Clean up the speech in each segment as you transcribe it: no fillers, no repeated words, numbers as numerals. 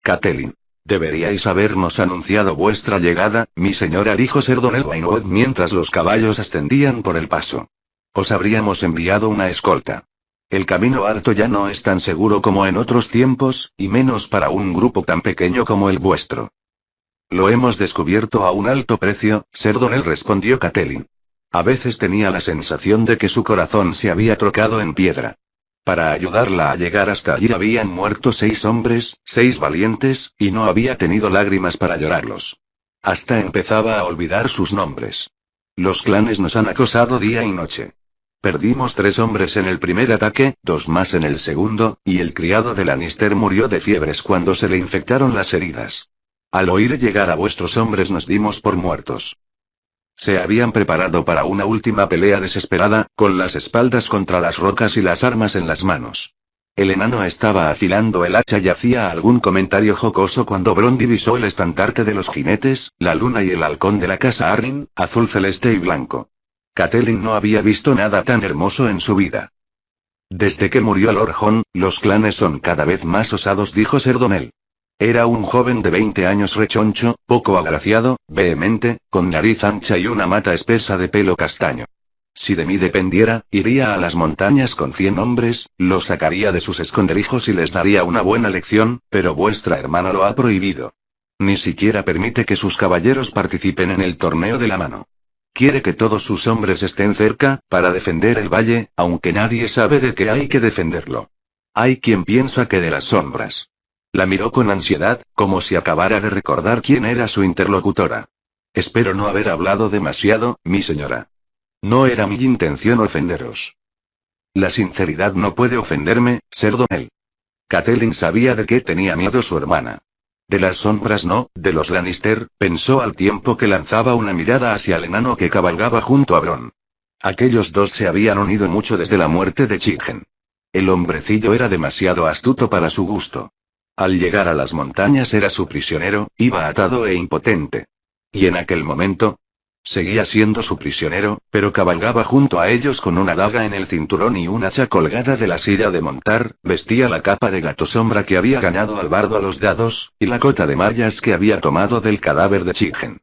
Catelyn. Deberíais habernos anunciado vuestra llegada, mi señora, dijo Ser Donell Waynwood mientras los caballos ascendían por el paso. Os habríamos enviado una escolta. El camino alto ya no es tan seguro como en otros tiempos, y menos para un grupo tan pequeño como el vuestro. Lo hemos descubierto a un alto precio, Ser Donell, respondió Catelyn. A veces tenía la sensación de que su corazón se había trocado en piedra. Para ayudarla a llegar hasta allí habían muerto 6 hombres, 6 valientes, y no había tenido lágrimas para llorarlos. Hasta empezaba a olvidar sus nombres. Los clanes nos han acosado día y noche. Perdimos 3 hombres en el primer ataque, 2 más en el segundo, y el criado de Lannister murió de fiebres cuando se le infectaron las heridas. Al oír llegar a vuestros hombres nos dimos por muertos. Se habían preparado para una última pelea desesperada, con las espaldas contra las rocas y las armas en las manos. El enano estaba afilando el hacha y hacía algún comentario jocoso cuando Bronn divisó el estandarte de los jinetes, la luna y el halcón de la casa Arryn, azul celeste y blanco. Catelyn no había visto nada tan hermoso en su vida. Desde que murió Lord Jon, los clanes son cada vez más osados, dijo Ser Donell. Era un joven de 20 años rechoncho, poco agraciado, vehemente, con nariz ancha y una mata espesa de pelo castaño. Si de mí dependiera, iría a las montañas con 100 hombres, los sacaría de sus esconderijos y les daría una buena lección, pero vuestra hermana lo ha prohibido. Ni siquiera permite que sus caballeros participen en el torneo de la mano. Quiere que todos sus hombres estén cerca, para defender el valle, aunque nadie sabe de qué hay que defenderlo. Hay quien piensa que de las sombras. La miró con ansiedad, como si acabara de recordar quién era su interlocutora. Espero no haber hablado demasiado, mi señora. No era mi intención ofenderos. La sinceridad no puede ofenderme, Ser Donell. Catelyn sabía de qué tenía miedo su hermana. De las sombras no, de los Lannister, pensó al tiempo que lanzaba una mirada hacia el enano que cabalgaba junto a Bronn. Aquellos dos se habían unido mucho desde la muerte de Chichen. El hombrecillo era demasiado astuto para su gusto. Al llegar a las montañas era su prisionero, iba atado e impotente. Y en aquel momento, seguía siendo su prisionero, pero cabalgaba junto a ellos con una daga en el cinturón y un hacha colgada de la silla de montar, vestía la capa de gato sombra que había ganado al bardo a los dados, y la cota de mallas que había tomado del cadáver de Chichen.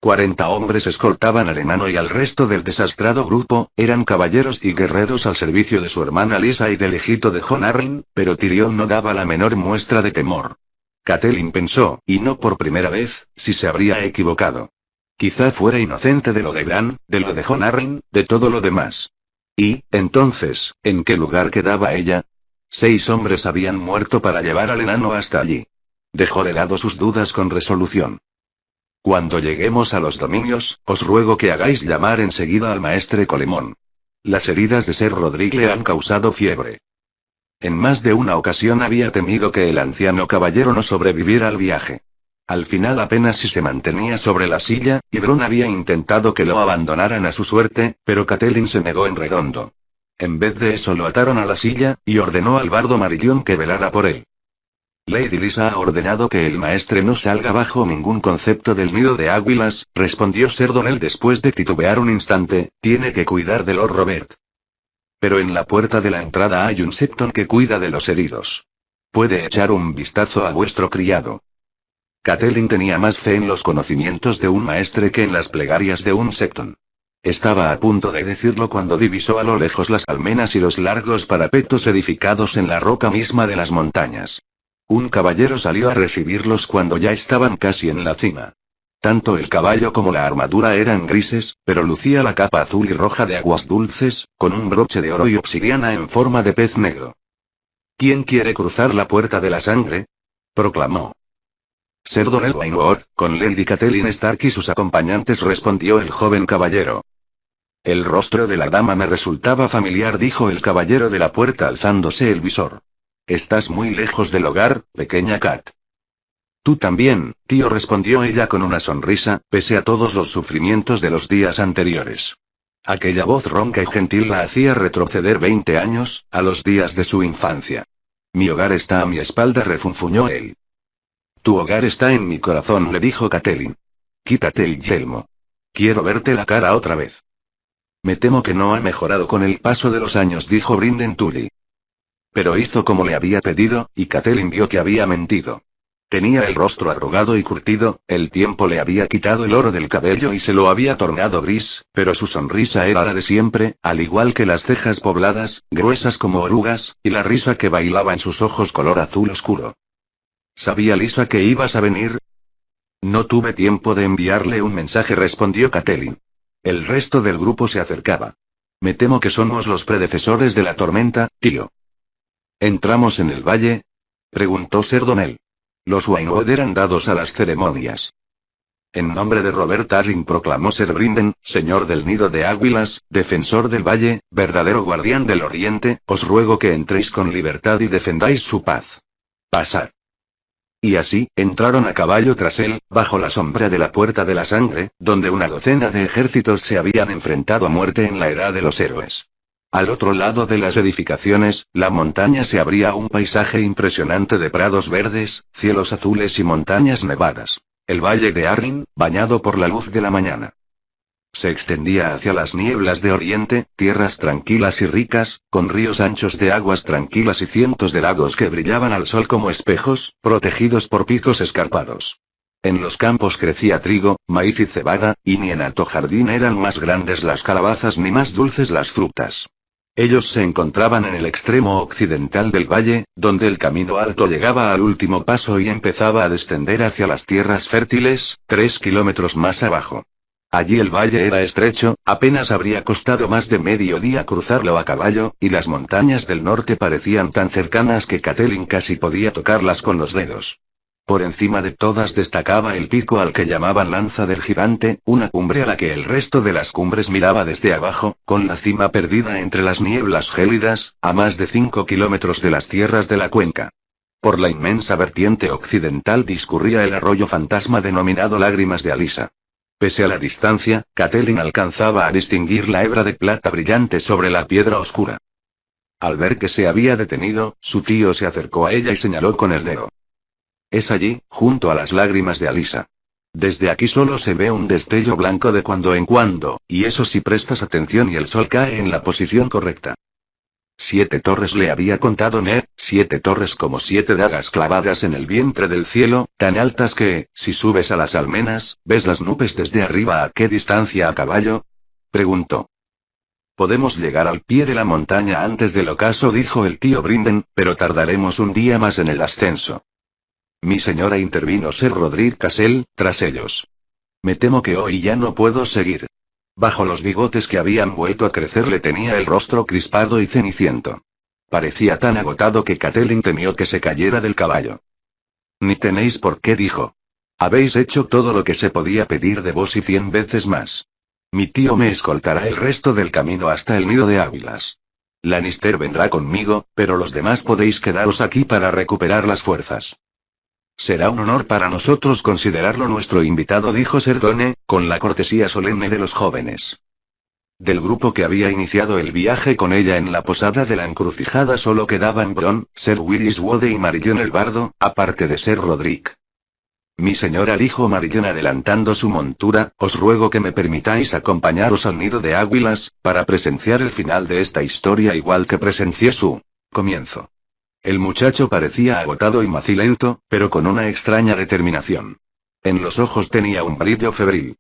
40 hombres escoltaban al enano y al resto del desastrado grupo, eran caballeros y guerreros al servicio de su hermana Lysa y del hijito de Jon Arryn, pero Tyrion no daba la menor muestra de temor. Catelyn pensó, y no por primera vez, si se habría equivocado. Quizá fuera inocente de lo de Bran, de lo de Jon Arryn, de todo lo demás. Y, entonces, ¿en qué lugar quedaba ella? 6 hombres habían muerto para llevar al enano hasta allí. Dejó de lado sus dudas con resolución. Cuando lleguemos a los dominios, os ruego que hagáis llamar enseguida al maestre Colemón. Las heridas de Ser Rodrik le han causado fiebre. En más de una ocasión había temido que el anciano caballero no sobreviviera al viaje. Al final apenas si se mantenía sobre la silla, y Bronn había intentado que lo abandonaran a su suerte, pero Catelyn se negó en redondo. En vez de eso lo ataron a la silla, y ordenó al bardo Marillón que velara por él. Lady Lysa ha ordenado que el maestre no salga bajo ningún concepto del nido de águilas, respondió Ser Donell después de titubear un instante, tiene que cuidar de Lord Robert. Pero en la puerta de la entrada hay un septon que cuida de los heridos. Puede echar un vistazo a vuestro criado. Catelyn tenía más fe en los conocimientos de un maestre que en las plegarias de un septon. Estaba a punto de decirlo cuando divisó a lo lejos las almenas y los largos parapetos edificados en la roca misma de las montañas. Un caballero salió a recibirlos cuando ya estaban casi en la cima. Tanto el caballo como la armadura eran grises, pero lucía la capa azul y roja de aguas dulces, con un broche de oro y obsidiana en forma de pez negro. ¿Quién quiere cruzar la puerta de la sangre?, proclamó. Ser Donell Waynwood, con Lady Catelyn Stark y sus acompañantes, respondió el joven caballero. El rostro de la dama me resultaba familiar, dijo el caballero de la puerta alzándose el visor. Estás muy lejos del hogar, pequeña Cat. Tú también, tío, respondió ella con una sonrisa, pese a todos los sufrimientos de los días anteriores. Aquella voz ronca y gentil la hacía retroceder 20 años, a los días de su infancia. Mi hogar está a mi espalda, refunfuñó él. Tu hogar está en mi corazón, le dijo Catelyn. Quítate el yelmo. Quiero verte la cara otra vez. Me temo que no ha mejorado con el paso de los años, dijo Brynden Tully. Pero hizo como le había pedido, y Catelyn vio que había mentido. Tenía el rostro arrugado y curtido, el tiempo le había quitado el oro del cabello y se lo había tornado gris, pero su sonrisa era la de siempre, al igual que las cejas pobladas, gruesas como orugas, y la risa que bailaba en sus ojos color azul oscuro. ¿Sabía Lisa que ibas a venir? No tuve tiempo de enviarle un mensaje, respondió Catelyn. El resto del grupo se acercaba. Me temo que somos los predecesores de la tormenta, tío. ¿Entramos en el valle? Preguntó Ser Donnell. Los Waynwood eran dados a las ceremonias. En nombre de Robert Arryn, proclamó Ser Brinden, señor del nido de águilas, defensor del valle, verdadero guardián del oriente, os ruego que entréis con libertad y defendáis su paz. Pasad. Y así, entraron a caballo tras él, bajo la sombra de la Puerta de la Sangre, donde una docena de ejércitos se habían enfrentado a muerte en la Era de los Héroes. Al otro lado de las edificaciones, la montaña se abría a un paisaje impresionante de prados verdes, cielos azules y montañas nevadas. El valle de Arryn, bañado por la luz de la mañana. Se extendía hacia las nieblas de oriente, tierras tranquilas y ricas, con ríos anchos de aguas tranquilas y cientos de lagos que brillaban al sol como espejos, protegidos por picos escarpados. En los campos crecía trigo, maíz y cebada, y ni en Alto Jardín eran más grandes las calabazas ni más dulces las frutas. Ellos se encontraban en el extremo occidental del valle, donde el camino alto llegaba al último paso y empezaba a descender hacia las tierras fértiles, 3 kilómetros más abajo. Allí el valle era estrecho, apenas habría costado más de medio día cruzarlo a caballo, y las montañas del norte parecían tan cercanas que Catelyn casi podía tocarlas con los dedos. Por encima de todas destacaba el pico al que llamaban Lanza del Gigante, una cumbre a la que el resto de las cumbres miraba desde abajo, con la cima perdida entre las nieblas gélidas, a más de 5 kilómetros de las tierras de la cuenca. Por la inmensa vertiente occidental discurría el arroyo fantasma denominado Lágrimas de Alisa. Pese a la distancia, Catelyn alcanzaba a distinguir la hebra de plata brillante sobre la piedra oscura. Al ver que se había detenido, su tío se acercó a ella y señaló con el dedo. Es allí, junto a las lágrimas de Alisa. Desde aquí solo se ve un destello blanco de cuando en cuando, y eso si prestas atención y el sol cae en la posición correcta. 7 torres le había contado Ned, 7 torres como 7 dagas clavadas en el vientre del cielo, tan altas que, si subes a las almenas, ¿ves las nubes desde arriba a qué distancia a caballo? Preguntó. Podemos llegar al pie de la montaña antes del ocaso, dijo el tío Brinden, pero tardaremos un día más en el ascenso. Mi señora, intervino Ser Rodrik Cassel, tras ellos. Me temo que hoy ya no puedo seguir. Bajo los bigotes que habían vuelto a crecer le tenía el rostro crispado y ceniciento. Parecía tan agotado que Catelyn temió que se cayera del caballo. Ni tenéis por qué, dijo. Habéis hecho todo lo que se podía pedir de vos y 100 veces más. Mi tío me escoltará el resto del camino hasta el nido de águilas. Lannister vendrá conmigo, pero los demás podéis quedaros aquí para recuperar las fuerzas. Será un honor para nosotros considerarlo nuestro invitado, dijo Ser Done, con la cortesía solemne de los jóvenes. Del grupo que había iniciado el viaje con ella en la posada de la encrucijada solo quedaban Bronn, Ser Willis Wode y Marillon el Bardo, aparte de Ser Rodrik. Mi señora, dijo Marillon adelantando su montura, os ruego que me permitáis acompañaros al nido de águilas, para presenciar el final de esta historia igual que presencié su comienzo. El muchacho parecía agotado y macilento, pero con una extraña determinación. En los ojos tenía un brillo febril.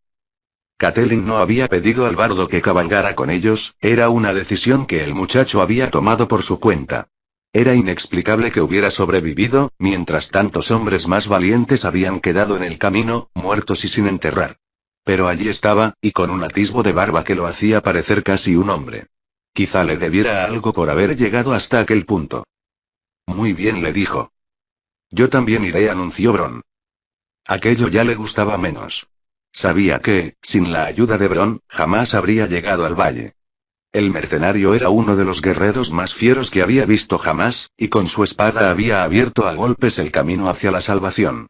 Catelyn no había pedido al bardo que cabalgara con ellos, era una decisión que el muchacho había tomado por su cuenta. Era inexplicable que hubiera sobrevivido, mientras tantos hombres más valientes habían quedado en el camino, muertos y sin enterrar. Pero allí estaba, y con un atisbo de barba que lo hacía parecer casi un hombre. Quizá le debiera algo por haber llegado hasta aquel punto. Muy bien, le dijo. Yo también iré, anunció Bronn. Aquello ya le gustaba menos. Sabía que, sin la ayuda de Bronn, jamás habría llegado al valle. El mercenario era uno de los guerreros más fieros que había visto jamás, y con su espada había abierto a golpes el camino hacia la salvación.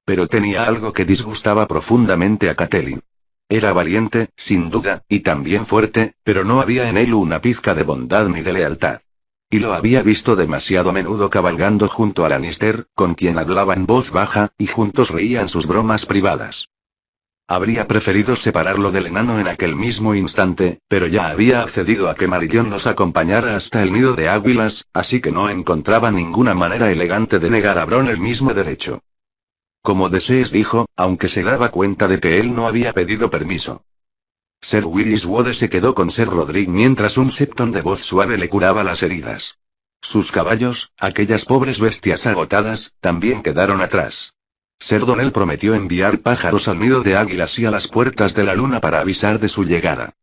Pero tenía algo que disgustaba profundamente a Catelyn. Era valiente, sin duda, y también fuerte, pero no había en él una pizca de bondad ni de lealtad. Y lo había visto demasiado a menudo cabalgando junto a Lannister, con quien hablaba en voz baja, y juntos reían sus bromas privadas. Habría preferido separarlo del enano en aquel mismo instante, pero ya había accedido a que Marillon los acompañara hasta el nido de águilas, así que no encontraba ninguna manera elegante de negar a Bronn el mismo derecho. Como desees, dijo, aunque se daba cuenta de que él no había pedido permiso. Sir Willis Wood se quedó con Sir Roderick mientras un septón de voz suave le curaba las heridas. Sus caballos, aquellas pobres bestias agotadas, también quedaron atrás. Sir Donnell prometió enviar pájaros al nido de águilas y a las puertas de la luna para avisar de su llegada.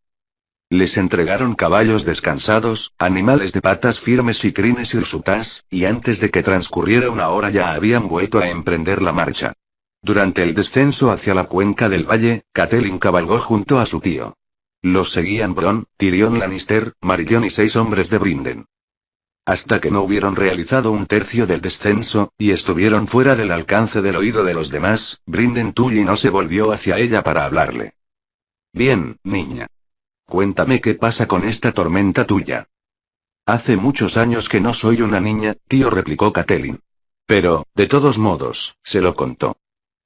Les entregaron caballos descansados, animales de patas firmes y crines hirsutas, y antes de que transcurriera una hora ya habían vuelto a emprender la marcha. Durante el descenso hacia la cuenca del valle, Catelyn cabalgó junto a su tío. Los seguían Bronn, Tyrion Lannister, Marillon y 6 hombres de Brinden. Hasta que no hubieron realizado un tercio del descenso, y estuvieron fuera del alcance del oído de los demás, Brinden Tully no se volvió hacia ella para hablarle. Bien, niña. Cuéntame qué pasa con esta tormenta tuya. Hace muchos años que no soy una niña, tío, replicó Catelyn. Pero, de todos modos, se lo contó.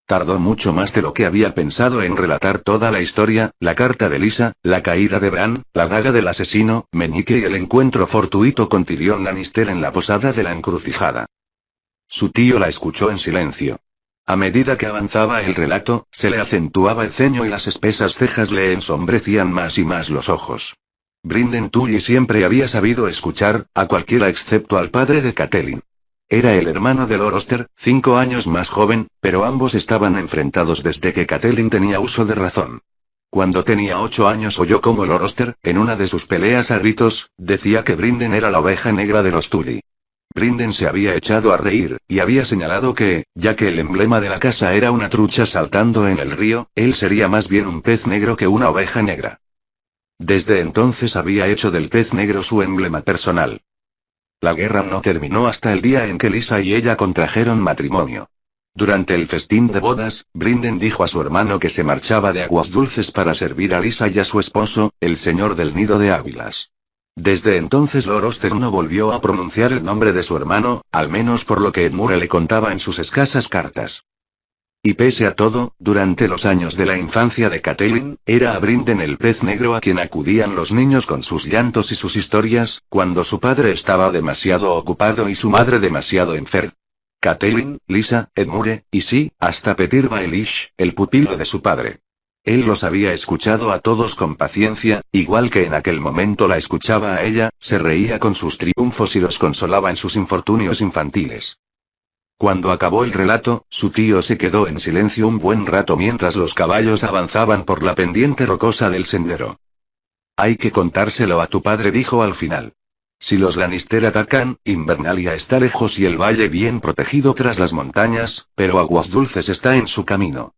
Tardó mucho más de lo que había pensado en relatar toda la historia, la carta de Lysa, la caída de Bran, la daga del asesino, Meñique y el encuentro fortuito con Tyrion Lannister en la posada de la encrucijada. Su tío la escuchó en silencio. A medida que avanzaba el relato, se le acentuaba el ceño y las espesas cejas le ensombrecían más y más los ojos. Brinden Tully siempre había sabido escuchar, a cualquiera excepto al padre de Catelyn. Era el hermano de Lord Oster, 5 años más joven, pero ambos estaban enfrentados desde que Catelyn tenía uso de razón. Cuando tenía 8 años oyó como Lord Oster, en una de sus peleas a gritos, decía que Brinden era la oveja negra de los Tully. Brinden se había echado a reír, y había señalado que, ya que el emblema de la casa era una trucha saltando en el río, él sería más bien un pez negro que una oveja negra. Desde entonces había hecho del pez negro su emblema personal. La guerra no terminó hasta el día en que Lysa y ella contrajeron matrimonio. Durante el festín de bodas, Brinden dijo a su hermano que se marchaba de Aguas Dulces para servir a Lysa y a su esposo, el señor del nido de águilas. Desde entonces Lord Oster no volvió a pronunciar el nombre de su hermano, al menos por lo que Edmure le contaba en sus escasas cartas. Y pese a todo, durante los años de la infancia de Catelyn, era a Brinden el pez negro a quien acudían los niños con sus llantos y sus historias, cuando su padre estaba demasiado ocupado y su madre demasiado enferma. Catelyn, Lysa, Edmure, y sí, hasta Petyr Baelish, el pupilo de su padre. Él los había escuchado a todos con paciencia, igual que en aquel momento la escuchaba a ella, se reía con sus triunfos y los consolaba en sus infortunios infantiles. Cuando acabó el relato, su tío se quedó en silencio un buen rato mientras los caballos avanzaban por la pendiente rocosa del sendero. Hay que contárselo a tu padre, dijo al final. Si los Lannister atacan, Invernalia está lejos y el valle bien protegido tras las montañas, pero Aguas Dulces está en su camino.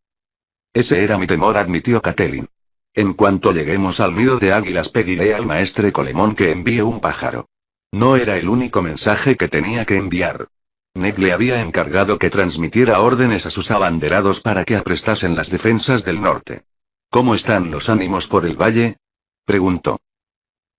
Ese era mi temor, admitió Catelyn. En cuanto lleguemos al nido de águilas pediré al maestre Colemón que envíe un pájaro. No era el único mensaje que tenía que enviar. Ned le había encargado que transmitiera órdenes a sus abanderados para que aprestasen las defensas del norte. ¿Cómo están los ánimos por el valle?, preguntó.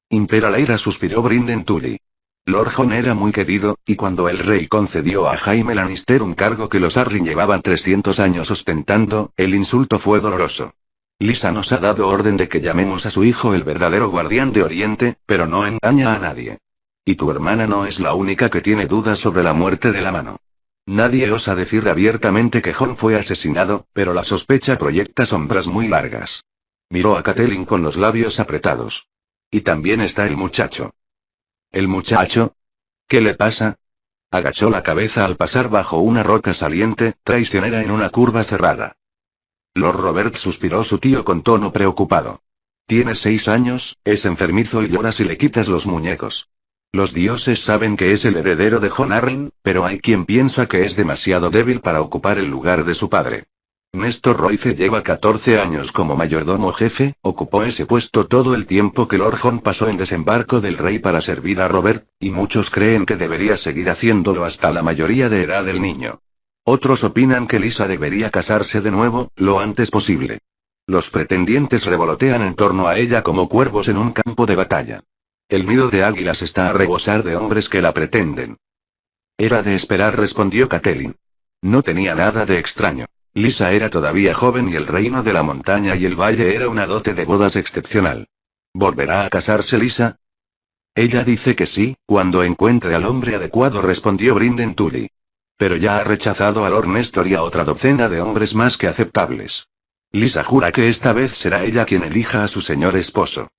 Impera la ira, suspiró Brinden Tully. Lord Jon era muy querido, y cuando el rey concedió a Jaime Lannister un cargo que los Arryn llevaban 300 años ostentando, el insulto fue doloroso. Lysa nos ha dado orden de que llamemos a su hijo el verdadero guardián de Oriente, pero no engaña a nadie. Y tu hermana no es la única que tiene dudas sobre la muerte de la mano. Nadie osa decir abiertamente que Jon fue asesinado, pero la sospecha proyecta sombras muy largas. Miró a Catelyn con los labios apretados. Y también está el muchacho. ¿El muchacho? ¿Qué le pasa? Agachó la cabeza al pasar bajo una roca saliente, traicionera en una curva cerrada. Lord Robert, suspiró su tío con tono preocupado. Tiene 6 años, es enfermizo y llora si le quitas los muñecos. Los dioses saben que es el heredero de Jon Arryn, pero hay quien piensa que es demasiado débil para ocupar el lugar de su padre. Nestor Royce lleva 14 años como mayordomo jefe, ocupó ese puesto todo el tiempo que Lord Jon pasó en Desembarco del Rey para servir a Robert, y muchos creen que debería seguir haciéndolo hasta la mayoría de edad del niño. Otros opinan que Lysa debería casarse de nuevo, lo antes posible. Los pretendientes revolotean en torno a ella como cuervos en un campo de batalla. El nido de águilas está a rebosar de hombres que la pretenden. Era de esperar, respondió Catelyn. No tenía nada de extraño. Lysa era todavía joven y el reino de la montaña y el valle era una dote de bodas excepcional. ¿Volverá a casarse Lysa? Ella dice que sí, cuando encuentre al hombre adecuado, respondió Brinden Tully. Pero ya ha rechazado a Lord Néstor y a otra docena de hombres más que aceptables. Lisa jura que esta vez será ella quien elija a su señor esposo.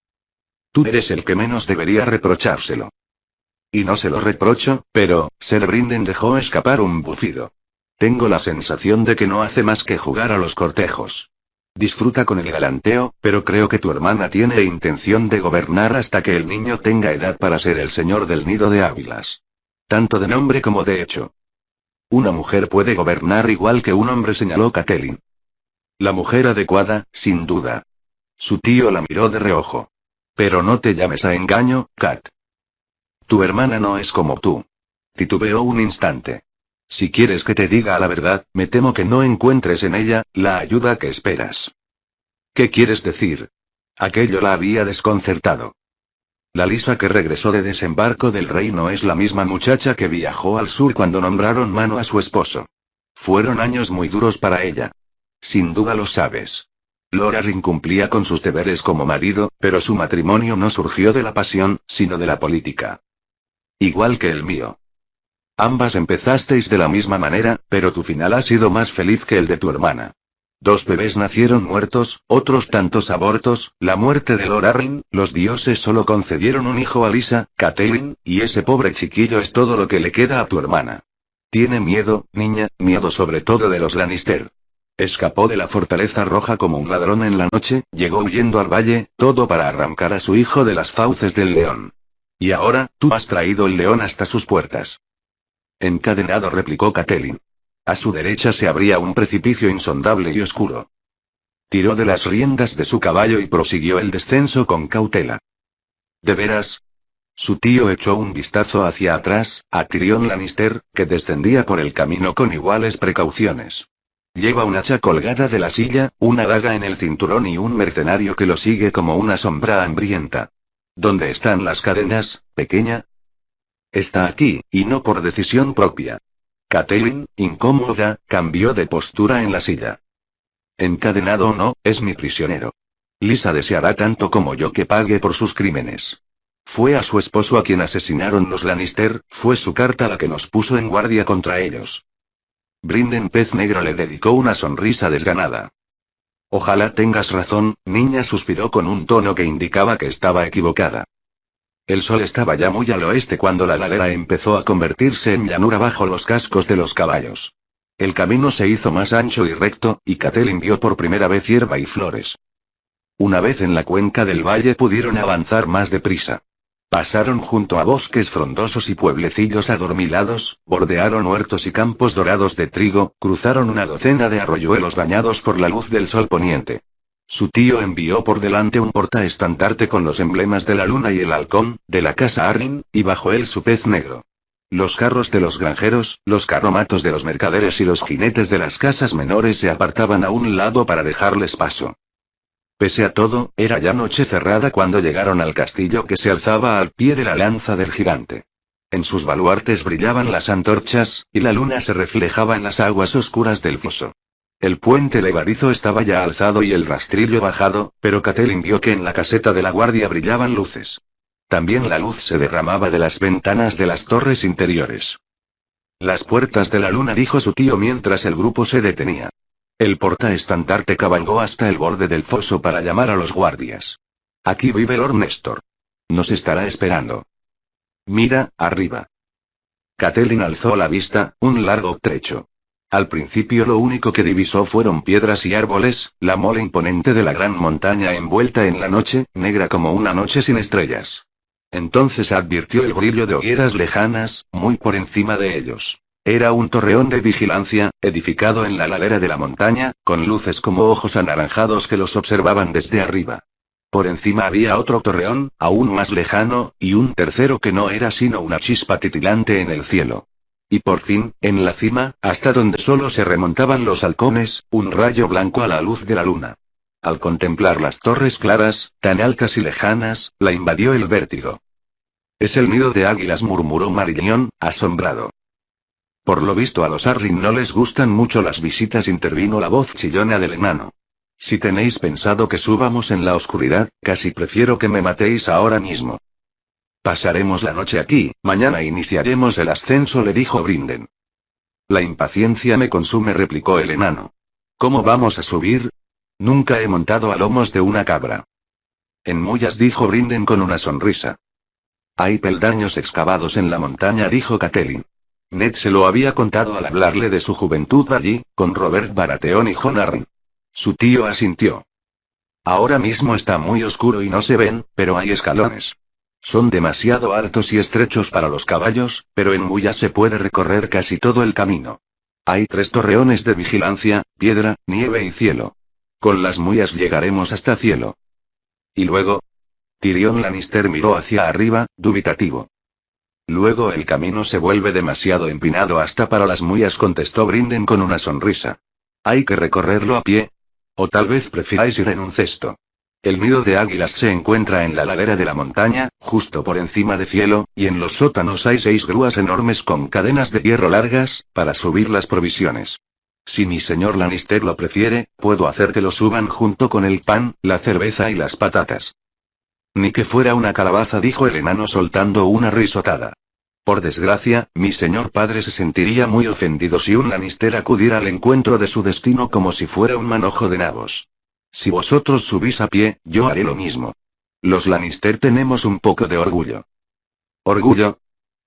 Tú eres el que menos debería reprochárselo. Y no se lo reprocho, pero, Ser Brinden dejó escapar un bufido. Tengo la sensación de que no hace más que jugar a los cortejos. Disfruta con el galanteo, pero creo que tu hermana tiene intención de gobernar hasta que el niño tenga edad para ser el señor del nido de Águilas. Tanto de nombre como de hecho. Una mujer puede gobernar igual que un hombre, señaló Catelyn. La mujer adecuada, sin duda. Su tío la miró de reojo. Pero no te llames a engaño, Cat. Tu hermana no es como tú. Titubeó un instante. Si quieres que te diga la verdad, me temo que no encuentres en ella la ayuda que esperas. ¿Qué quieres decir? Aquello la había desconcertado. La Lisa que regresó de desembarco del reino es la misma muchacha que viajó al sur cuando nombraron mano a su esposo. Fueron años muy duros para ella. Sin duda lo sabes. Lorarin cumplía con sus deberes como marido, pero su matrimonio no surgió de la pasión, sino de la política. Igual que el mío. Ambas empezasteis de la misma manera, pero tu final ha sido más feliz que el de tu hermana. 2 bebés nacieron muertos, otros tantos abortos, la muerte de Lorarin, los dioses solo concedieron un hijo a Lisa, Catelyn, y ese pobre chiquillo es todo lo que le queda a tu hermana. Tiene miedo, niña, miedo sobre todo de los Lannister. Escapó de la fortaleza roja como un ladrón en la noche, llegó huyendo al valle, todo para arrancar a su hijo de las fauces del león. Y ahora, tú has traído el león hasta sus puertas. Encadenado, replicó Catelyn. A su derecha se abría un precipicio insondable y oscuro. Tiró de las riendas de su caballo y prosiguió el descenso con cautela. ¿De veras? Su tío echó un vistazo hacia atrás, a Tyrion Lannister, que descendía por el camino con iguales precauciones. Lleva un hacha colgada de la silla, una daga en el cinturón y un mercenario que lo sigue como una sombra hambrienta. ¿Dónde están las cadenas, pequeña? Está aquí, y no por decisión propia. Catelyn, incómoda, cambió de postura en la silla. Encadenado o no, es mi prisionero. Lisa deseará tanto como yo que pague por sus crímenes. Fue a su esposo a quien asesinaron los Lannister, fue su carta la que nos puso en guardia contra ellos. Brinden Pez Negro le dedicó una sonrisa desganada. Ojalá tengas razón, niña, suspiró con un tono que indicaba que estaba equivocada. El sol estaba ya muy al oeste cuando la ladera empezó a convertirse en llanura bajo los cascos de los caballos. El camino se hizo más ancho y recto, y Catelyn vio por primera vez hierba y flores. Una vez en la cuenca del valle pudieron avanzar más deprisa. Pasaron junto a bosques frondosos y pueblecillos adormilados, bordearon huertos y campos dorados de trigo, cruzaron una docena de arroyuelos bañados por la luz del sol poniente. Su tío envió por delante un portaestandarte con los emblemas de la luna y el halcón, de la casa Arryn, y bajo él su pez negro. Los carros de los granjeros, los carromatos de los mercaderes y los jinetes de las casas menores se apartaban a un lado para dejarles paso. Pese a todo, era ya noche cerrada cuando llegaron al castillo que se alzaba al pie de la lanza del gigante. En sus baluartes brillaban las antorchas, y la luna se reflejaba en las aguas oscuras del foso. El puente levadizo estaba ya alzado y el rastrillo bajado, pero Catelyn vio que en la caseta de la guardia brillaban luces. También la luz se derramaba de las ventanas de las torres interiores. Las puertas de la luna, dijo su tío mientras el grupo se detenía. El portaestandarte cabalgó hasta el borde del foso para llamar a los guardias. Aquí vive Lord Néstor. Nos estará esperando. Mira, arriba. Catelyn alzó la vista, un largo trecho. Al principio lo único que divisó fueron piedras y árboles, la mole imponente de la gran montaña envuelta en la noche, negra como una noche sin estrellas. Entonces advirtió el brillo de hogueras lejanas, muy por encima de ellos. Era un torreón de vigilancia, edificado en la ladera de la montaña, con luces como ojos anaranjados que los observaban desde arriba. Por encima había otro torreón, aún más lejano, y un tercero que no era sino una chispa titilante en el cielo. Y por fin, en la cima, hasta donde solo se remontaban los halcones, un rayo blanco a la luz de la luna. Al contemplar las torres claras, tan altas y lejanas, la invadió el vértigo. Es el nido de águilas, murmuró Marillón, asombrado. Por lo visto a los Arryn no les gustan mucho las visitas, intervino la voz chillona del enano. Si tenéis pensado que subamos en la oscuridad, casi prefiero que me matéis ahora mismo. Pasaremos la noche aquí, mañana iniciaremos el ascenso, le dijo Brinden. La impaciencia me consume, replicó el enano. ¿Cómo vamos a subir? Nunca he montado a lomos de una cabra. En Muyas, dijo Brinden con una sonrisa. Hay peldaños excavados en la montaña, dijo Catelyn. Ned se lo había contado al hablarle de su juventud allí, con Robert Baratheon y Jon Arryn. Su tío asintió. Ahora mismo está muy oscuro y no se ven, pero hay escalones. Son demasiado altos y estrechos para los caballos, pero en Muyas se puede recorrer casi todo el camino. Hay 3 torreones de vigilancia, piedra, nieve y cielo. Con las Muyas llegaremos hasta cielo. ¿Y luego? Tyrion Lannister miró hacia arriba, dubitativo. Luego el camino se vuelve demasiado empinado hasta para las Muyas, contestó Brinden con una sonrisa. ¿Hay que recorrerlo a pie? O tal vez prefiráis ir en un cesto. El nido de águilas se encuentra en la ladera de la montaña, justo por encima de cielo, y en los sótanos hay 6 grúas enormes con cadenas de hierro largas, para subir las provisiones. Si mi señor Lannister lo prefiere, puedo hacer que lo suban junto con el pan, la cerveza y las patatas. Ni que fuera una calabaza, dijo el enano soltando una risotada. Por desgracia, mi señor padre se sentiría muy ofendido si un Lannister acudiera al encuentro de su destino como si fuera un manojo de nabos. Si vosotros subís a pie, yo haré lo mismo. Los Lannister tenemos un poco de orgullo. ¿Orgullo?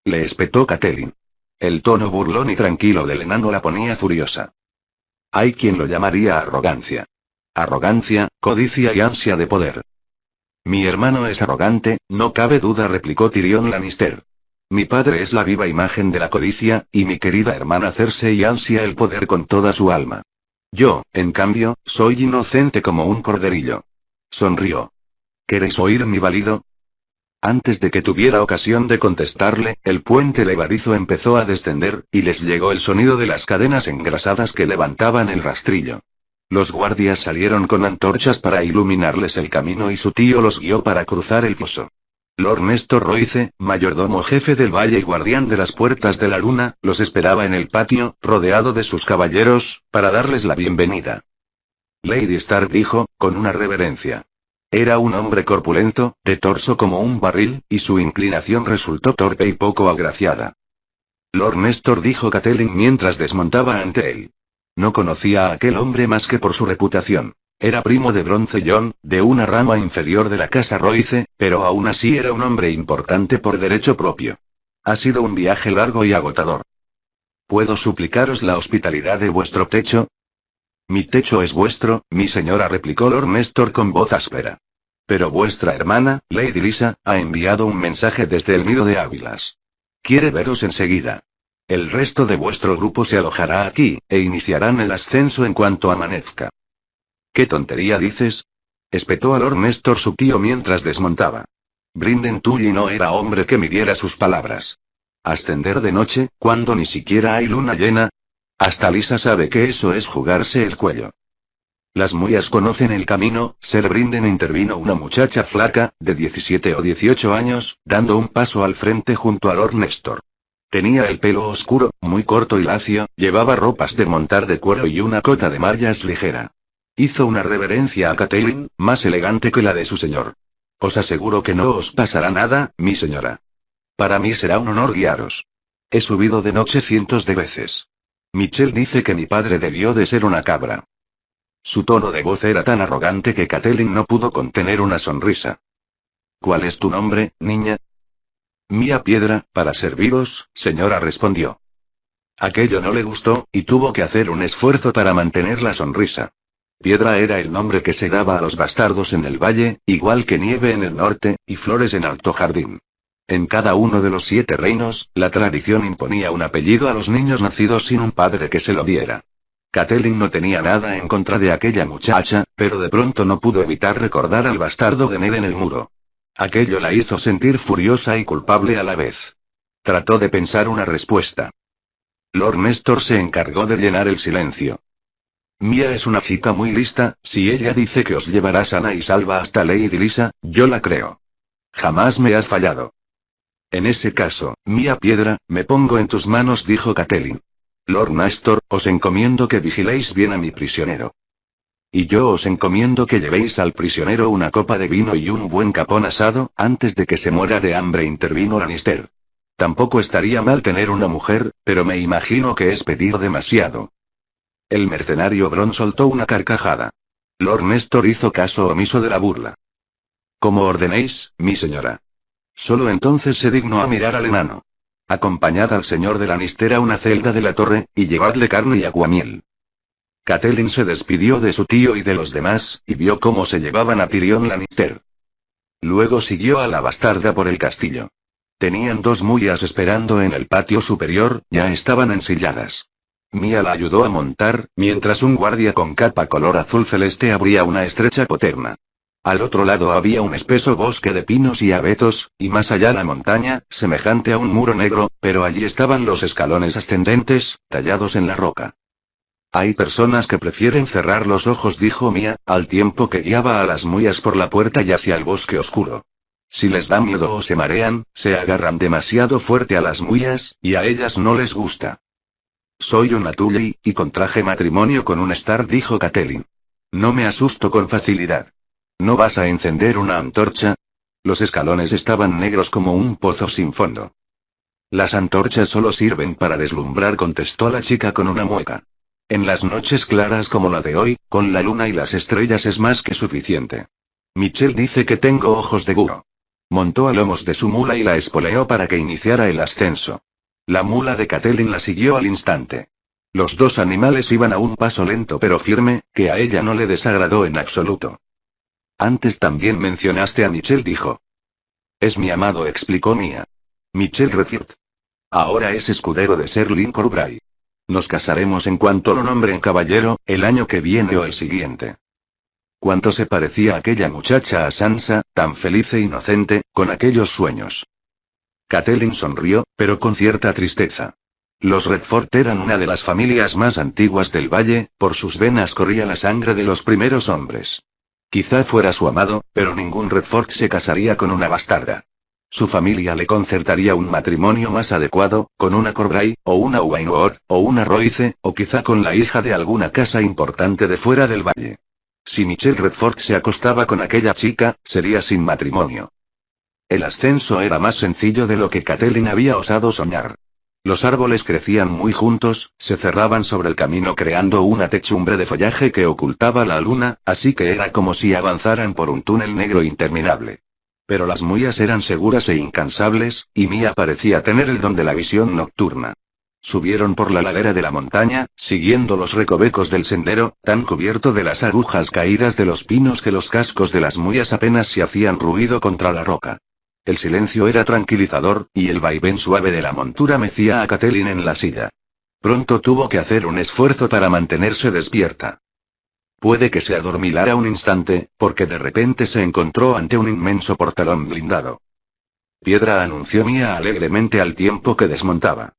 Le espetó Catelyn. El tono burlón y tranquilo del enano la ponía furiosa. Hay quien lo llamaría arrogancia. Arrogancia, codicia y ansia de poder. Mi hermano es arrogante, no cabe duda, replicó Tyrion Lannister. Mi padre es la viva imagen de la codicia, y mi querida hermana Cersei ansia el poder con toda su alma. Yo, en cambio, soy inocente como un corderillo. Sonrió. ¿Queréis oír mi balido? Antes de que tuviera ocasión de contestarle, el puente levadizo empezó a descender, y les llegó el sonido de las cadenas engrasadas que levantaban el rastrillo. Los guardias salieron con antorchas para iluminarles el camino y su tío los guió para cruzar el foso. Lord Nestor Royce, mayordomo jefe del valle y guardián de las puertas de la luna, los esperaba en el patio, rodeado de sus caballeros, para darles la bienvenida. Lady Stark, dijo, con una reverencia. Era un hombre corpulento, de torso como un barril, y su inclinación resultó torpe y poco agraciada. Lord Nestor, dijo Catelyn mientras desmontaba ante él. No conocía a aquel hombre más que por su reputación. Era primo de Bronce John, de una rama inferior de la casa Royce, pero aún así era un hombre importante por derecho propio. Ha sido un viaje largo y agotador. ¿Puedo suplicaros la hospitalidad de vuestro techo? Mi techo es vuestro, mi señora, replicó Lord Nestor con voz áspera. Pero vuestra hermana, Lady Lysa, ha enviado un mensaje desde el nido de águilas. Quiere veros enseguida. El resto de vuestro grupo se alojará aquí, e iniciarán el ascenso en cuanto amanezca. ¿Qué tontería dices? Espetó a Lord Nestor su tío mientras desmontaba. Brinden Tully no era hombre que midiera sus palabras. ¿Ascender de noche, cuando ni siquiera hay luna llena? Hasta Lysa sabe que eso es jugarse el cuello. Las Muyas conocen el camino, Sir Brinden, intervino una muchacha flaca, de 17 o 18 años, dando un paso al frente junto a Lord Nestor. Tenía el pelo oscuro, muy corto y lacio, llevaba ropas de montar de cuero y una cota de mallas ligera. Hizo una reverencia a Catelyn, más elegante que la de su señor. Os aseguro que no os pasará nada, mi señora. Para mí será un honor guiaros. He subido de noche cientos de veces. Michelle dice que mi padre debió de ser una cabra. Su tono de voz era tan arrogante que Catelyn no pudo contener una sonrisa. ¿Cuál es tu nombre, niña? Mía Piedra, para serviros, señora, respondió. Aquello no le gustó, y tuvo que hacer un esfuerzo para mantener la sonrisa. Piedra era el nombre que se daba a los bastardos en el valle, igual que nieve en el norte, y flores en Alto Jardín. En cada uno de los 7 reinos, la tradición imponía un apellido a los niños nacidos sin un padre que se lo diera. Catelyn no tenía nada en contra de aquella muchacha, pero de pronto no pudo evitar recordar al bastardo de Ned en el muro. Aquello la hizo sentir furiosa y culpable a la vez. Trató de pensar una respuesta. Lord Nestor se encargó de llenar el silencio. Mía es una chica muy lista, si ella dice que os llevará sana y salva hasta Lady Lysa, yo la creo. Jamás me has fallado. En ese caso, Mía Piedra, me pongo en tus manos, dijo Catelyn. Lord Nestor, os encomiendo que vigiléis bien a mi prisionero. Y yo os encomiendo que llevéis al prisionero una copa de vino y un buen capón asado, antes de que se muera de hambre, intervino Lannister. Tampoco estaría mal tener una mujer, pero me imagino que es pedir demasiado. El mercenario Bron soltó una carcajada. Lord Néstor hizo caso omiso de la burla. Como ordenéis, mi señora. Solo entonces se dignó a mirar al enano. Acompañad al señor de Lannister a una celda de la torre, y llevadle carne y aguamiel. Catelyn se despidió de su tío y de los demás, y vio cómo se llevaban a Tyrion Lannister. Luego siguió a la bastarda por el castillo. Tenían 2 muyas esperando en el patio superior, ya estaban ensilladas. Mia la ayudó a montar, mientras un guardia con capa color azul celeste abría una estrecha poterna. Al otro lado había un espeso bosque de pinos y abetos, y más allá la montaña, semejante a un muro negro, pero allí estaban los escalones ascendentes, tallados en la roca. Hay personas que prefieren cerrar los ojos, dijo Mia, al tiempo que guiaba a las muyas por la puerta y hacia el bosque oscuro. Si les da miedo o se marean, se agarran demasiado fuerte a las muyas, y a ellas no les gusta. Soy una Tully, y contraje matrimonio con un Stark, dijo Catelyn. No me asusto con facilidad. ¿No vas a encender una antorcha? Los escalones estaban negros como un pozo sin fondo. Las antorchas solo sirven para deslumbrar, contestó la chica con una mueca. En las noches claras como la de hoy, con la luna y las estrellas es más que suficiente. Michelle dice que tengo ojos de búho. Montó a lomos de su mula y la espoleó para que iniciara el ascenso. La mula de Catelyn la siguió al instante. Los 2 animales iban a un paso lento pero firme, que a ella no le desagradó en absoluto. Antes también mencionaste a Michelle, dijo. Es mi amado, explicó Mia. Michelle Redfield. Ahora es escudero de Ser Lincoln Bray. Nos casaremos en cuanto lo nombren caballero, el año que viene o el siguiente. Cuánto se parecía aquella muchacha a Sansa, tan feliz e inocente, con aquellos sueños. Catelyn sonrió, pero con cierta tristeza. Los Redford eran una de las familias más antiguas del valle, por sus venas corría la sangre de los primeros hombres. Quizá fuera su amado, pero ningún Redford se casaría con una bastarda. Su familia le concertaría un matrimonio más adecuado, con una Corbray, o una Waynwood, o una Royce, o quizá con la hija de alguna casa importante de fuera del valle. Si Michelle Redford se acostaba con aquella chica, sería sin matrimonio. El ascenso era más sencillo de lo que Catelyn había osado soñar. Los árboles crecían muy juntos, se cerraban sobre el camino creando una techumbre de follaje que ocultaba la luna, así que era como si avanzaran por un túnel negro interminable. Pero las muyas eran seguras e incansables, y Mia parecía tener el don de la visión nocturna. Subieron por la ladera de la montaña, siguiendo los recovecos del sendero, tan cubierto de las agujas caídas de los pinos que los cascos de las muyas apenas se hacían ruido contra la roca. El silencio era tranquilizador, y el vaivén suave de la montura mecía a Catelyn en la silla. Pronto tuvo que hacer un esfuerzo para mantenerse despierta. Puede que se adormilara un instante, porque de repente se encontró ante un inmenso portalón blindado. Piedra, anunció Mia alegremente al tiempo que desmontaba.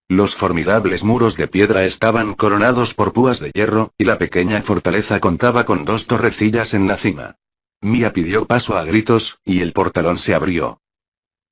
Los formidables muros de piedra estaban coronados por púas de hierro, y la pequeña fortaleza contaba con 2 torrecillas en la cima. Mia pidió paso a gritos, y el portalón se abrió.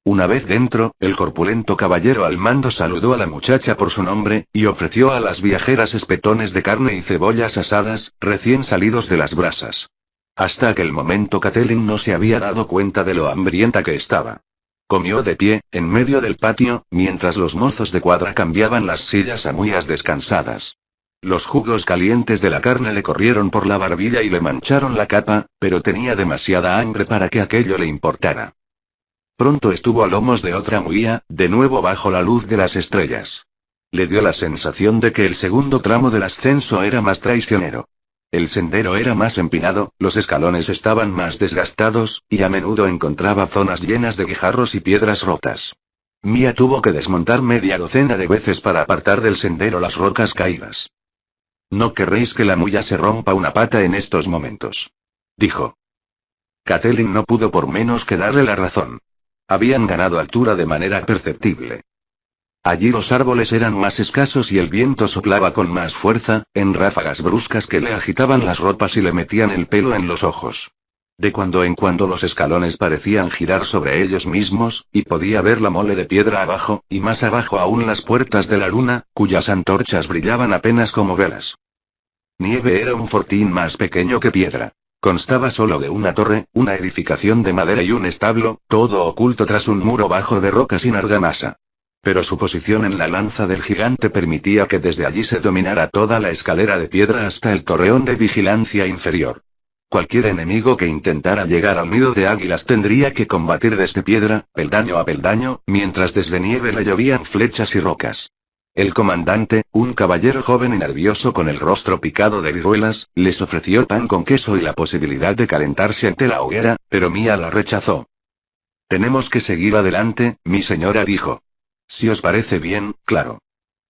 Una vez dentro, el corpulento caballero al mando saludó a la muchacha por su nombre, y ofreció a las viajeras espetones de carne y cebollas asadas, recién salidos de las brasas. Hasta aquel momento Catelyn no se había dado cuenta de lo hambrienta que estaba. Comió de pie, en medio del patio, mientras los mozos de cuadra cambiaban las sillas a muyas descansadas. Los jugos calientes de la carne le corrieron por la barbilla y le mancharon la capa, pero tenía demasiada hambre para que aquello le importara. Pronto estuvo a lomos de otra muía, de nuevo bajo la luz de las estrellas. Le dio la sensación de que el segundo tramo del ascenso era más traicionero. El sendero era más empinado, los escalones estaban más desgastados, y a menudo encontraba zonas llenas de guijarros y piedras rotas. Mia tuvo que desmontar media docena de veces para apartar del sendero las rocas caídas. No querréis que la muya se rompa una pata en estos momentos, dijo. Catelyn no pudo por menos que darle la razón. Habían ganado altura de manera perceptible. Allí los árboles eran más escasos y el viento soplaba con más fuerza, en ráfagas bruscas que le agitaban las ropas y le metían el pelo en los ojos. De cuando en cuando los escalones parecían girar sobre ellos mismos, y podía ver la mole de piedra abajo, y más abajo aún las puertas de la luna, cuyas antorchas brillaban apenas como velas. Nieve era un fortín más pequeño que piedra. Constaba solo de una torre, una edificación de madera y un establo, todo oculto tras un muro bajo de roca sin argamasa. Pero su posición en la lanza del gigante permitía que desde allí se dominara toda la escalera de piedra hasta el torreón de vigilancia inferior. Cualquier enemigo que intentara llegar al nido de águilas tendría que combatir desde piedra, peldaño a peldaño, mientras desde nieve le llovían flechas y rocas. El comandante, un caballero joven y nervioso con el rostro picado de viruelas, les ofreció pan con queso y la posibilidad de calentarse ante la hoguera, pero Mia la rechazó. «Tenemos que seguir adelante, mi señora», dijo. «Si os parece bien, claro».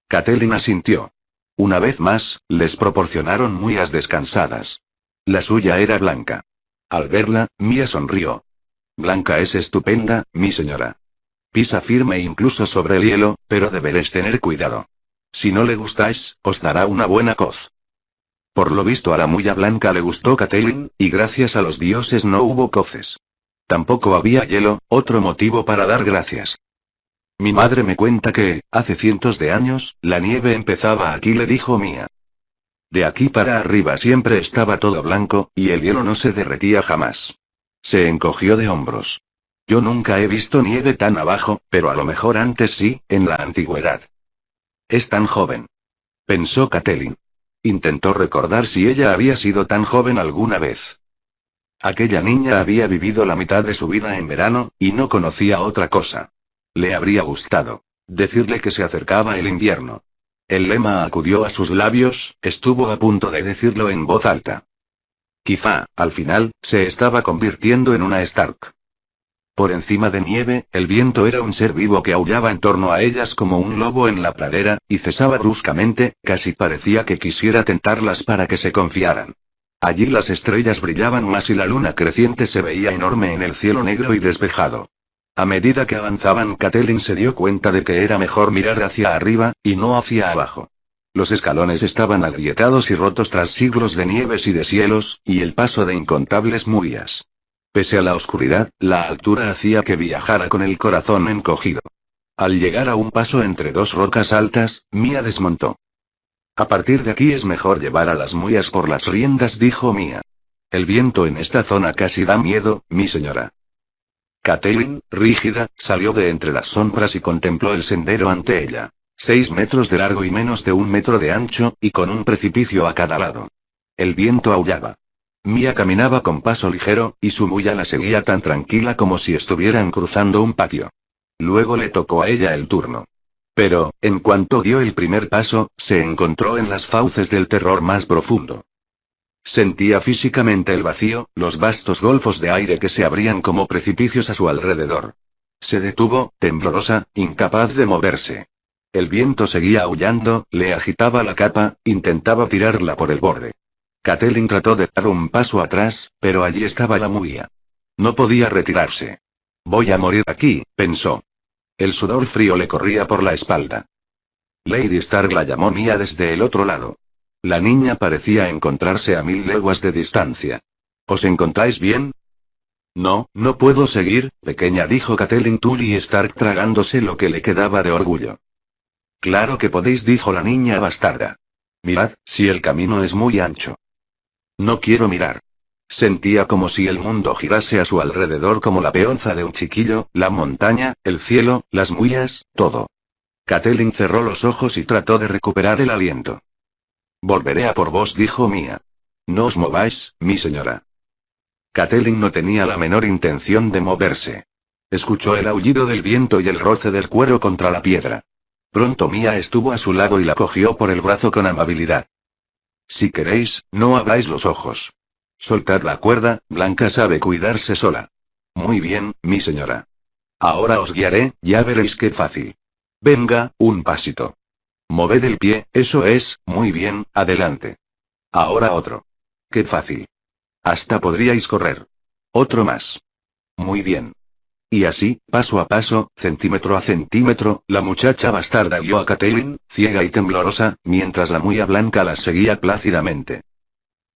Catelyn asintió. Una vez más, les proporcionaron muías descansadas. La suya era blanca. Al verla, Mia sonrió. «Blanca es estupenda, mi señora. Pisa firme incluso sobre el hielo, pero deberéis tener cuidado. Si no le gustáis, os dará una buena coz». Por lo visto a la muya blanca le gustó Catelyn, y gracias a los dioses no hubo coces. Tampoco había hielo, otro motivo para dar gracias. «Mi madre me cuenta que, hace cientos de años, la nieve empezaba aquí», le dijo Mia. «De aquí para arriba siempre estaba todo blanco, y el hielo no se derretía jamás». Se encogió de hombros. «Yo nunca he visto nieve tan abajo, pero a lo mejor antes sí, en la antigüedad». «Es tan joven», pensó Catelyn. Intentó recordar si ella había sido tan joven alguna vez. Aquella niña había vivido la mitad de su vida en verano, y no conocía otra cosa. Le habría gustado decirle que se acercaba el invierno. El lema acudió a sus labios, estuvo a punto de decirlo en voz alta. Quizá, al final, se estaba convirtiendo en una Stark. Por encima de nieve, el viento era un ser vivo que aullaba en torno a ellas como un lobo en la pradera, y cesaba bruscamente, casi parecía que quisiera tentarlas para que se confiaran. Allí las estrellas brillaban más y la luna creciente se veía enorme en el cielo negro y despejado. A medida que avanzaban, Catelyn se dio cuenta de que era mejor mirar hacia arriba, y no hacia abajo. Los escalones estaban agrietados y rotos tras siglos de nieves y deshielos, y el paso de incontables muías. Pese a la oscuridad, la altura hacía que viajara con el corazón encogido. Al llegar a un paso entre dos rocas altas, Mia desmontó. «A partir de aquí es mejor llevar a las muías por las riendas», dijo Mia. «El viento en esta zona casi da miedo, mi señora». Catelyn, rígida, salió de entre las sombras y contempló el sendero ante ella. 6 metros de largo y menos de 1 metro de ancho, y con un precipicio a cada lado. El viento aullaba. Mia caminaba con paso ligero, y su muya la seguía tan tranquila como si estuvieran cruzando un patio. Luego le tocó a ella el turno. Pero, en cuanto dio el primer paso, se encontró en las fauces del terror más profundo. Sentía físicamente el vacío, los vastos golfos de aire que se abrían como precipicios a su alrededor. Se detuvo, temblorosa, incapaz de moverse. El viento seguía aullando, le agitaba la capa, intentaba tirarla por el borde. Catelyn trató de dar un paso atrás, pero allí estaba la muía. No podía retirarse. «Voy a morir aquí», pensó. El sudor frío le corría por la espalda. Lady Stark la llamó Mia desde el otro lado. La niña parecía encontrarse a 1000 leguas de distancia. «¿Os encontráis bien?» «No, no puedo seguir, pequeña», dijo Catelyn Tully Stark tragándose lo que le quedaba de orgullo. «Claro que podéis», dijo la niña bastarda. «Mirad, si el camino es muy ancho». «No quiero mirar». Sentía como si el mundo girase a su alrededor como la peonza de un chiquillo, la montaña, el cielo, las muías, todo. Catelyn cerró los ojos y trató de recuperar el aliento. «Volveré a por vos», dijo Mia. «No os mováis, mi señora». Catelyn no tenía la menor intención de moverse. Escuchó el aullido del viento y el roce del cuero contra la piedra. Pronto Mia estuvo a su lado y la cogió por el brazo con amabilidad. «Si queréis, no abráis los ojos. Soltad la cuerda, Blanca sabe cuidarse sola». «Muy bien, mi señora. Ahora os guiaré, ya veréis qué fácil. Venga, un pasito. Moved el pie, eso es, muy bien, adelante. Ahora otro. Qué fácil. Hasta podríais correr. Otro más. Muy bien». Y así, paso a paso, centímetro a centímetro, la muchacha bastarda guió a Catelyn, ciega y temblorosa, mientras la muía blanca las seguía plácidamente.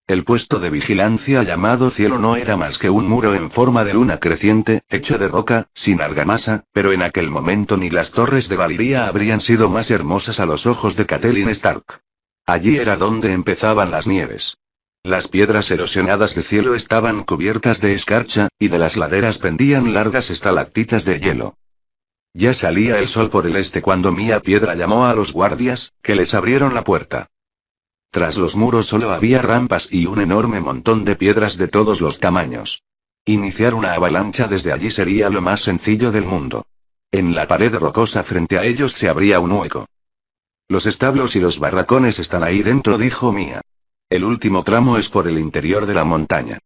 El puesto de vigilancia llamado cielo no era más que un muro en forma de luna creciente, hecho de roca, sin argamasa, pero en aquel momento ni las torres de Valiria habrían sido más hermosas a los ojos de Catelyn Stark. Allí era donde empezaban las nieves. Las piedras erosionadas de cielo estaban cubiertas de escarcha, y de las laderas pendían largas estalactitas de hielo. Ya salía el sol por el este cuando Mía Piedra llamó a los guardias, que les abrieron la puerta. Tras los muros solo había rampas y un enorme montón de piedras de todos los tamaños. Iniciar una avalancha desde allí sería lo más sencillo del mundo. En la pared rocosa frente a ellos se abría un hueco. Los establos y los barracones están ahí dentro, dijo Mía. El último tramo es por el interior de la montaña.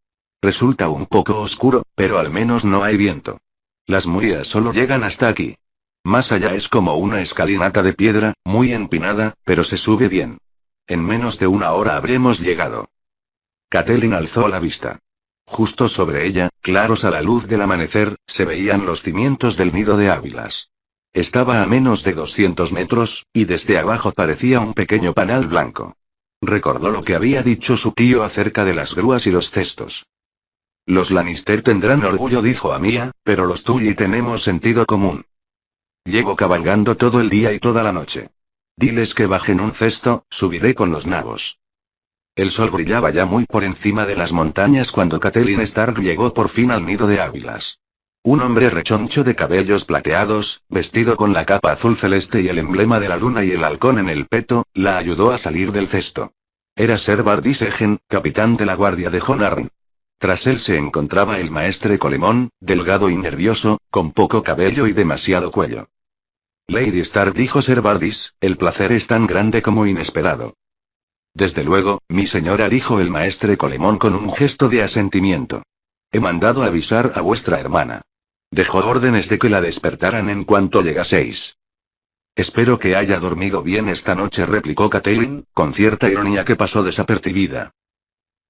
Resulta un poco oscuro, pero al menos no hay viento. Las muías solo llegan hasta aquí. Más allá es como una escalinata de piedra, muy empinada, pero se sube bien. En menos de una hora habremos llegado. Catelyn alzó la vista. Justo sobre ella, claros a la luz del amanecer, se veían los cimientos del nido de águilas. Estaba a menos de 200 metros, y desde abajo parecía un pequeño panal blanco. Recordó lo que había dicho su tío acerca de las grúas y los cestos. Los Lannister tendrán orgullo, dijo a Mía, pero los Tully tenemos sentido común. Llevo cabalgando todo el día y toda la noche. Diles que bajen un cesto, subiré con los nabos. El sol brillaba ya muy por encima de las montañas cuando Catelyn Stark llegó por fin al nido de águilas. Un hombre rechoncho de cabellos plateados, vestido con la capa azul celeste y el emblema de la luna y el halcón en el peto, la ayudó a salir del cesto. Era Ser Bardiss Egen, capitán de la guardia de Jon Arryn. Tras él se encontraba el maestre Colemón, delgado y nervioso, con poco cabello y demasiado cuello. Lady Stark, dijo Ser Bardiss, el placer es tan grande como inesperado. Desde luego, mi señora, dijo el maestre Colemón con un gesto de asentimiento. He mandado avisar a vuestra hermana. Dejó órdenes de que la despertaran en cuanto llegaseis. Espero que haya dormido bien esta noche, replicó Catelyn, con cierta ironía que pasó desapercibida.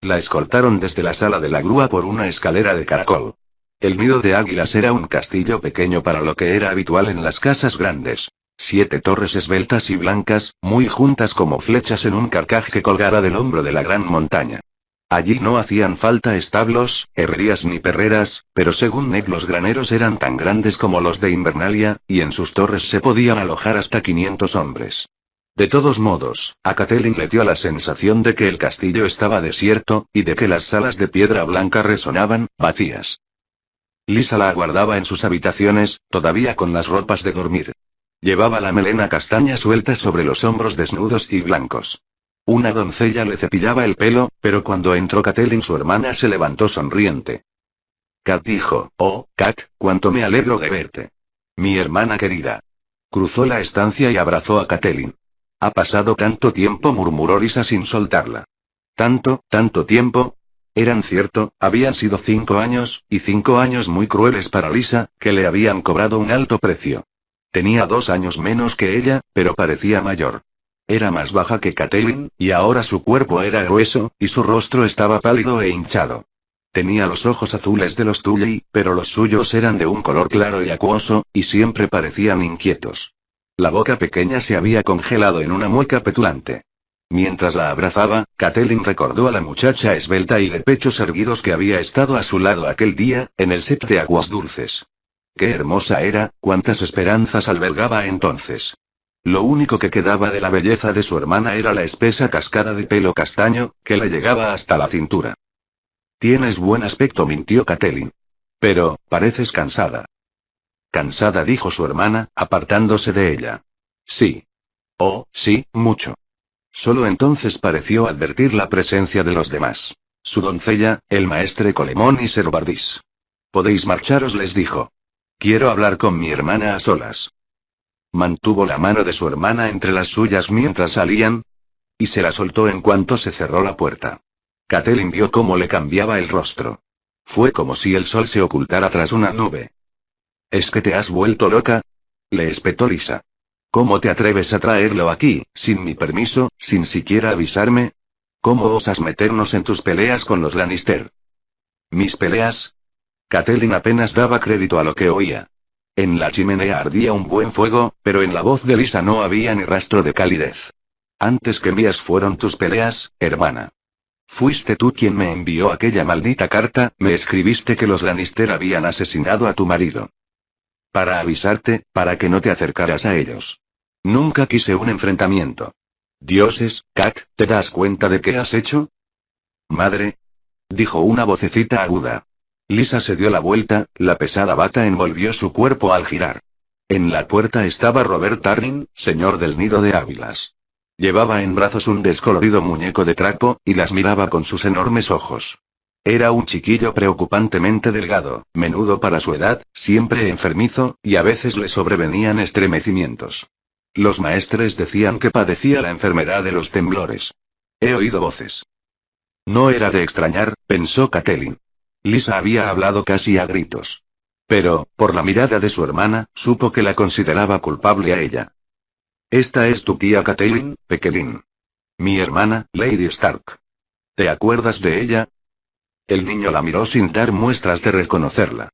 La escoltaron desde la sala de la grúa por una escalera de caracol. El nido de águilas era un castillo pequeño para lo que era habitual en las casas grandes. 7 torres esbeltas y blancas, muy juntas como flechas en un carcaj que colgara del hombro de la gran montaña. Allí no hacían falta establos, herrerías ni perreras, pero según Ned los graneros eran tan grandes como los de Invernalia, y en sus torres se podían alojar hasta 500 hombres. De todos modos, a Catelyn le dio la sensación de que el castillo estaba desierto, y de que las salas de piedra blanca resonaban, vacías. Lysa la aguardaba en sus habitaciones, todavía con las ropas de dormir. Llevaba la melena castaña suelta sobre los hombros desnudos y blancos. Una doncella le cepillaba el pelo, pero cuando entró Catelyn su hermana se levantó sonriente. Cat, dijo, oh, Cat, cuánto me alegro de verte. Mi hermana querida. Cruzó la estancia y abrazó a Catelyn. Ha pasado tanto tiempo, murmuró Lysa sin soltarla. Tanto tiempo. Eran cierto, habían sido 5 años, y 5 años muy crueles para Lysa, que le habían cobrado un alto precio. Tenía 2 años menos que ella, pero parecía mayor. Era más baja que Catelyn, y ahora su cuerpo era grueso, y su rostro estaba pálido e hinchado. Tenía los ojos azules de los Tully, pero los suyos eran de un color claro y acuoso, y siempre parecían inquietos. La boca pequeña se había congelado en una mueca petulante. Mientras la abrazaba, Catelyn recordó a la muchacha esbelta y de pechos erguidos que había estado a su lado aquel día, en el set de Aguas Dulces. Qué hermosa era, cuántas esperanzas albergaba entonces. Lo único que quedaba de la belleza de su hermana era la espesa cascada de pelo castaño, que le llegaba hasta la cintura. Tienes buen aspecto, mintió Catelyn. Pero, pareces cansada. Cansada, dijo su hermana, apartándose de ella. Sí. Oh, sí, mucho. Solo entonces pareció advertir la presencia de los demás. Su doncella, el maestre Colemón y Ser Bardiss. Podéis marcharos, les dijo. Quiero hablar con mi hermana a solas. Mantuvo la mano de su hermana entre las suyas mientras salían, y se la soltó en cuanto se cerró la puerta. Catelyn vio cómo le cambiaba el rostro. Fue como si el sol se ocultara tras una nube. ¿Es que te has vuelto loca?, le espetó Lysa. ¿Cómo te atreves a traerlo aquí, sin mi permiso, sin siquiera avisarme? ¿Cómo osas meternos en tus peleas con los Lannister? ¿Mis peleas? Catelyn apenas daba crédito a lo que oía. En la chimenea ardía un buen fuego, pero en la voz de Lysa no había ni rastro de calidez. Antes que mías fueron tus peleas, hermana. Fuiste tú quien me envió aquella maldita carta, me escribiste que los Lannister habían asesinado a tu marido. Para avisarte, para que no te acercaras a ellos. Nunca quise un enfrentamiento. Dioses, Cat, ¿te das cuenta de qué has hecho? Madre, dijo una vocecita aguda. Lisa se dio la vuelta, la pesada bata envolvió su cuerpo al girar. En la puerta estaba Robert Tarrin, señor del nido de águilas. Llevaba en brazos un descolorido muñeco de trapo, y las miraba con sus enormes ojos. Era un chiquillo preocupantemente delgado, menudo para su edad, siempre enfermizo, y a veces le sobrevenían estremecimientos. Los maestres decían que padecía la enfermedad de los temblores. He oído voces. No era de extrañar, pensó Catelyn. Lisa había hablado casi a gritos. Pero, por la mirada de su hermana, supo que la consideraba culpable a ella. Esta es tu tía Catelyn, Pequelin. Mi hermana, Lady Stark. ¿Te acuerdas de ella? El niño la miró sin dar muestras de reconocerla.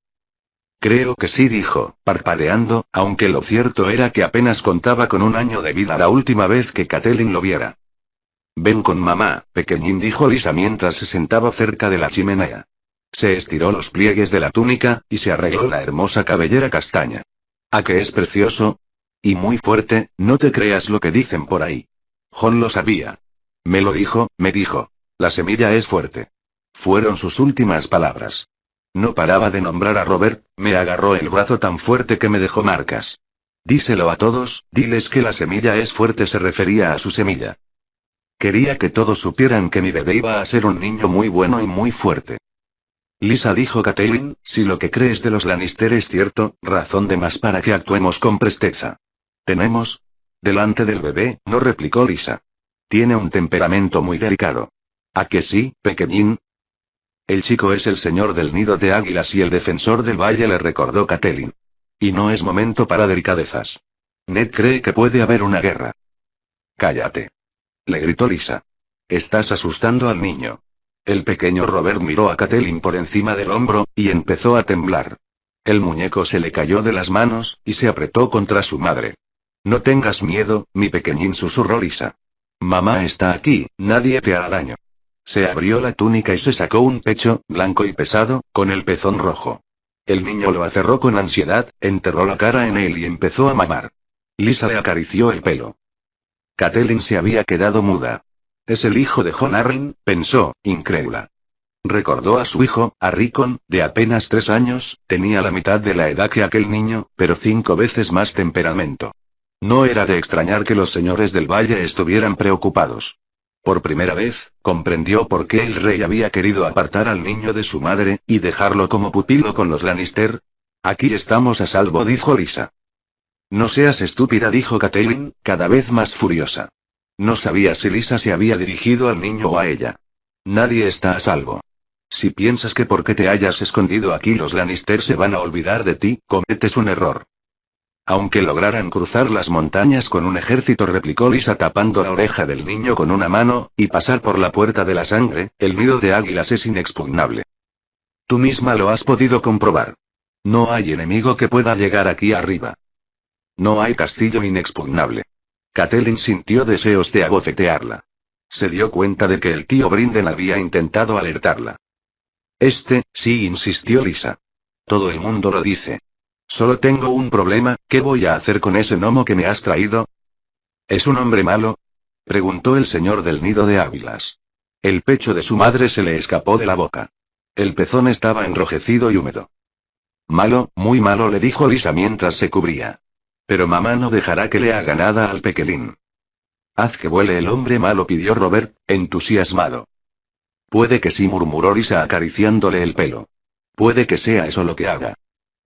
Creo que sí, dijo, parpadeando, aunque lo cierto era que apenas contaba con un año de vida la última vez que Catelyn lo viera. Ven con mamá, pequeñín, dijo Lisa mientras se sentaba cerca de la chimenea. Se estiró los pliegues de la túnica, y se arregló la hermosa cabellera castaña. ¿A que es precioso? Y muy fuerte, no te creas lo que dicen por ahí. Jon lo sabía. Me lo dijo, me dijo. La semilla es fuerte. Fueron sus últimas palabras. No paraba de nombrar a Robert, me agarró el brazo tan fuerte que me dejó marcas. Díselo a todos, diles que la semilla es fuerte, se refería a su semilla. Quería que todos supieran que mi bebé iba a ser un niño muy bueno y muy fuerte. Lisa, dijo Catelyn, si lo que crees de los Lannister es cierto, razón de más para que actuemos con presteza. ¿Tenemos? Delante del bebé, no, replicó Lisa. Tiene un temperamento muy delicado. ¿A que sí, pequeñín? El chico es el señor del nido de águilas y el defensor del valle, le recordó Catelyn. Y no es momento para delicadezas. Ned cree que puede haber una guerra. Cállate. Le gritó Lisa. Estás asustando al niño. El pequeño Robert miró a Catelyn por encima del hombro, y empezó a temblar. El muñeco se le cayó de las manos, y se apretó contra su madre. No tengas miedo, mi pequeñín, susurró Lisa. Mamá está aquí, nadie te hará daño. Se abrió la túnica y se sacó un pecho, blanco y pesado, con el pezón rojo. El niño lo aferró con ansiedad, enterró la cara en él y empezó a mamar. Lisa le acarició el pelo. Catelyn se había quedado muda. Es el hijo de Jon Arryn, pensó, incrédula. Recordó a su hijo, a Rickon, de apenas 3 años, tenía la mitad de la edad que aquel niño, pero 5 veces más temperamento. No era de extrañar que los señores del valle estuvieran preocupados. Por primera vez, comprendió por qué el rey había querido apartar al niño de su madre, y dejarlo como pupilo con los Lannister. Aquí estamos a salvo, dijo Lisa. No seas estúpida, dijo Catelyn, cada vez más furiosa. No sabía si Lisa se había dirigido al niño o a ella. Nadie está a salvo. Si piensas que porque te hayas escondido aquí los Lannister se van a olvidar de ti, cometes un error. Aunque lograran cruzar las montañas con un ejército, replicó Lisa tapando la oreja del niño con una mano, y pasar por la puerta de la sangre, el nido de águilas es inexpugnable. Tú misma lo has podido comprobar. No hay enemigo que pueda llegar aquí arriba. No hay castillo inexpugnable. Catelyn sintió deseos de abofetearla. Se dio cuenta de que el tío Brinden había intentado alertarla. Sí, insistió Lisa. Todo el mundo lo dice. Solo tengo un problema, ¿qué voy a hacer con ese gnomo que me has traído? ¿Es un hombre malo? Preguntó el señor del nido de águilas. El pecho de su madre se le escapó de la boca. El pezón estaba enrojecido y húmedo. Malo, muy malo, le dijo Lisa mientras se cubría. Pero mamá no dejará que le haga nada al pequeñín. Haz que vuele el hombre malo, pidió Robert, entusiasmado. Puede que sí, murmuró Lisa acariciándole el pelo. Puede que sea eso lo que haga.